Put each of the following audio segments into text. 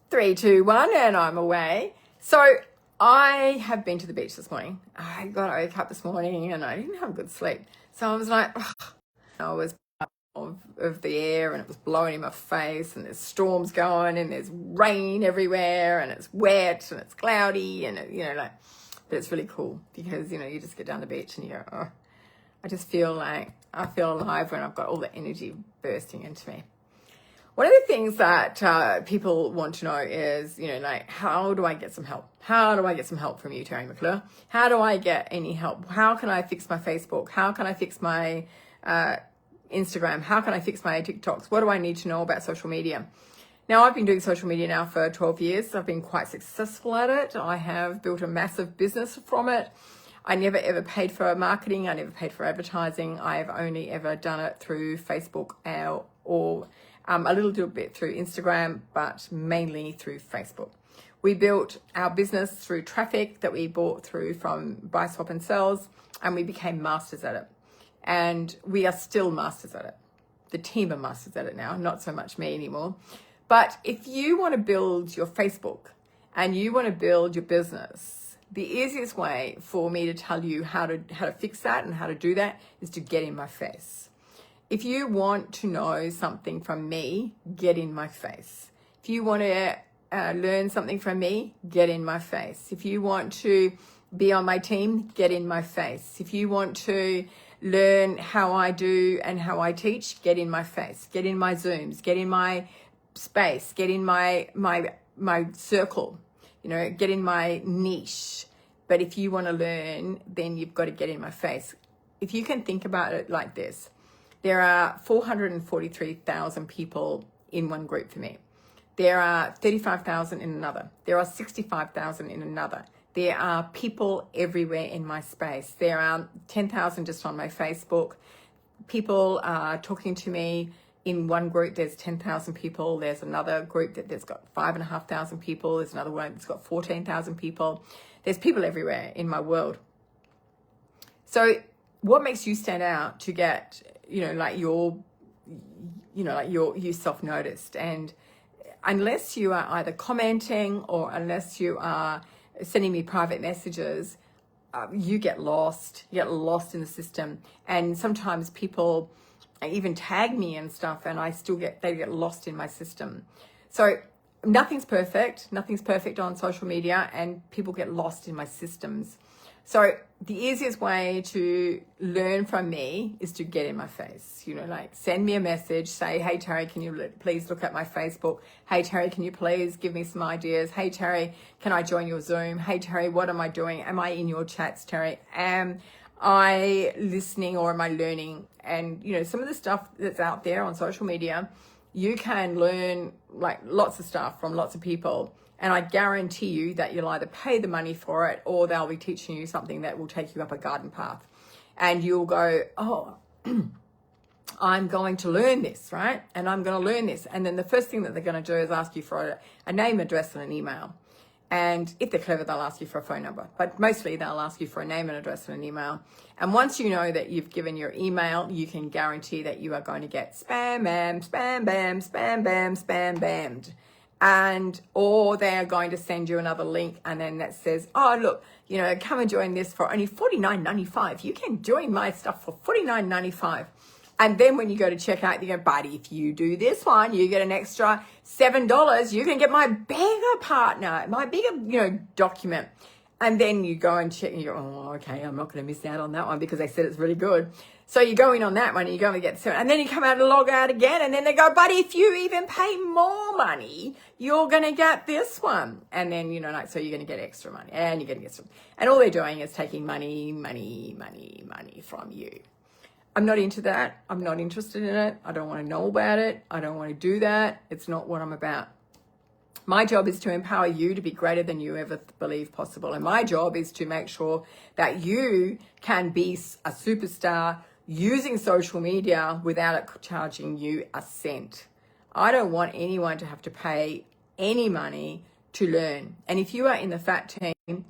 3, 2, 1, and I'm away. So I have been to the beach this morning. I woke up this morning and I didn't have a good sleep. So I was like, I was of the air and it was blowing in my face and there's storms going and there's rain everywhere and it's wet and it's cloudy and but it's really cool because you just get down the beach and you go, oh, I feel alive when I've got all the energy bursting into me. One of the things that people want to know is, how do I get some help? How do I get some help from you, Terry McClure? How do I get any help? How can I fix my Facebook? How can I fix my Instagram? How can I fix my TikToks? What do I need to know about social media? Now, I've been doing social media now for 12 years. I've been quite successful at it. I have built a massive business from it. I never ever paid for marketing. I never paid for advertising. I've only ever done it through Facebook or a little bit through Instagram, but mainly through Facebook. We built our business through traffic that we bought through from Buy, Swap and Sells, and we became masters at it. And we are still masters at it. The team are masters at it now, not so much me anymore. But if you want to build your Facebook and you want to build your business, the easiest way for me to tell you how to fix that and how to do that is to get in my face. If you want to know something from me, get in my face. If you want to learn something from me, get in my face. If you want to be on my team, get in my face. If you want to learn how I do and how I teach, get in my face. Get in my Zooms, get in my space, get in my circle, get in my niche. But if you want to learn, then you've got to get in my face. If you can think about it like this, there are 443,000 people in one group for me. There are 35,000 in another. There are 65,000 in another. There are people everywhere in my space. There are 10,000 just on my Facebook. People are talking to me. In one group, there's 10,000 people. There's another group that's got 5,500 people. There's another one that's got 14,000 people. There's people everywhere in my world. So what makes you stand out to get, you self-noticed? And unless you are either commenting or unless you are sending me private messages, you get lost. You get lost in the system. And sometimes people even tag me and stuff, and they get lost in my system. So nothing's perfect. Nothing's perfect on social media, and people get lost in my systems. So the easiest way to learn from me is to get in my face. Send me a message, say, hey, Terry, can you please look at my Facebook? Hey, Terry, can you please give me some ideas? Hey, Terry, can I join your Zoom? Hey, Terry, what am I doing? Am I in your chats, Terry? Am I listening or am I learning? And, some of the stuff that's out there on social media, you can learn lots of stuff from lots of people. And I guarantee you that you'll either pay the money for it or they'll be teaching you something that will take you up a garden path. And you'll go, oh, I'm going to learn this, right? And I'm going to learn this. And then the first thing that they're going to do is ask you for a name, address, and an email. And if they're clever, they'll ask you for a phone number. But mostly they'll ask you for a name and address and an email. And once you know that you've given your email, you can guarantee that you are going to get spam, bam, spam, bam, spam, bam, spam, bammed. Or they're going to send you another link and then that says, oh, look, come and join this for only $49.95. You can join my stuff for $49.95. And then when you go to check out, you go, but if you do this one, you get an extra $7. You can get my bigger partner, my bigger, document. And then you go and check and you go, oh, okay, I'm not going to miss out on that one because they said it's really good. So you go in on that one and you go and get $7. And then you come out and log out again. And then they go, but if you even pay more money, you're going to get this one. And then, so you're going to get extra money and you're going to get some. And all they're doing is taking money from you. I'm not into that. I'm not interested in it. I don't want to know about it. I don't want to do that. It's not what I'm about. My job is to empower you to be greater than you ever believe possible. And my job is to make sure that you can be a superstar using social media without it charging you a cent. I don't want anyone to have to pay any money to learn. And if you are in the fat team,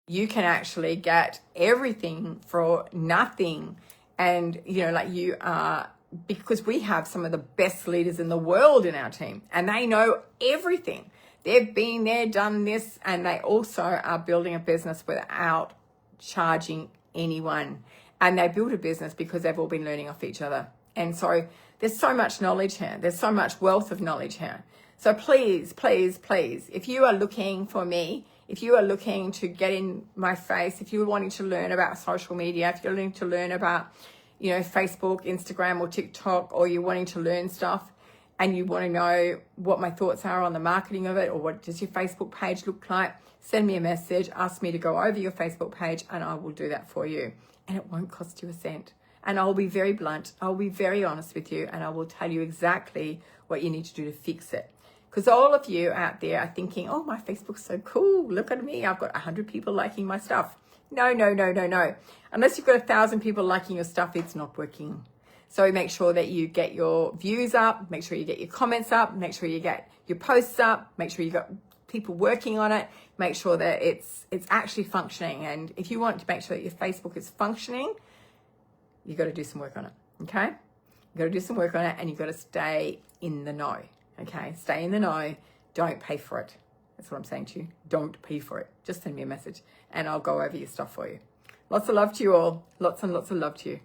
you can actually get everything for nothing. And, you are, because we have some of the best leaders in the world in our team and they know everything. They've been there, done this, and they also are building a business without charging anyone. And they build a business because they've all been learning off each other. And so there's so much knowledge here. There's so much wealth of knowledge here. So please, please, please, if you are looking for me, if you are looking to get in my face, if you're wanting to learn about social media, if you're looking to learn about, you know, Facebook, Instagram, or TikTok, or you're wanting to learn stuff and you want to know what my thoughts are on the marketing of it, or what does your Facebook page look like, send me a message, ask me to go over your Facebook page, and I will do that for you. And it won't cost you a cent. And I'll be very blunt, I'll be very honest with you, and I will tell you exactly what you need to do to fix it. Because all of you out there are thinking, oh, my Facebook's so cool. Look at me. I've got 100 people liking my stuff. No, no, no, no, no. Unless you've got 1,000 people liking your stuff, it's not working. So make sure that you get your views up. Make sure you get your comments up. Make sure you get your posts up. Make sure you got people working on it. Make sure that it's actually functioning. And if you want to make sure that your Facebook is functioning, you got to do some work on it. Okay? You got to do some work on it, and you got to stay in the know. Okay, stay in the know. Don't pay for it. That's what I'm saying to you. Don't pay for it. Just send me a message and I'll go over your stuff for you. Lots of love to you all. Lots and lots of love to you.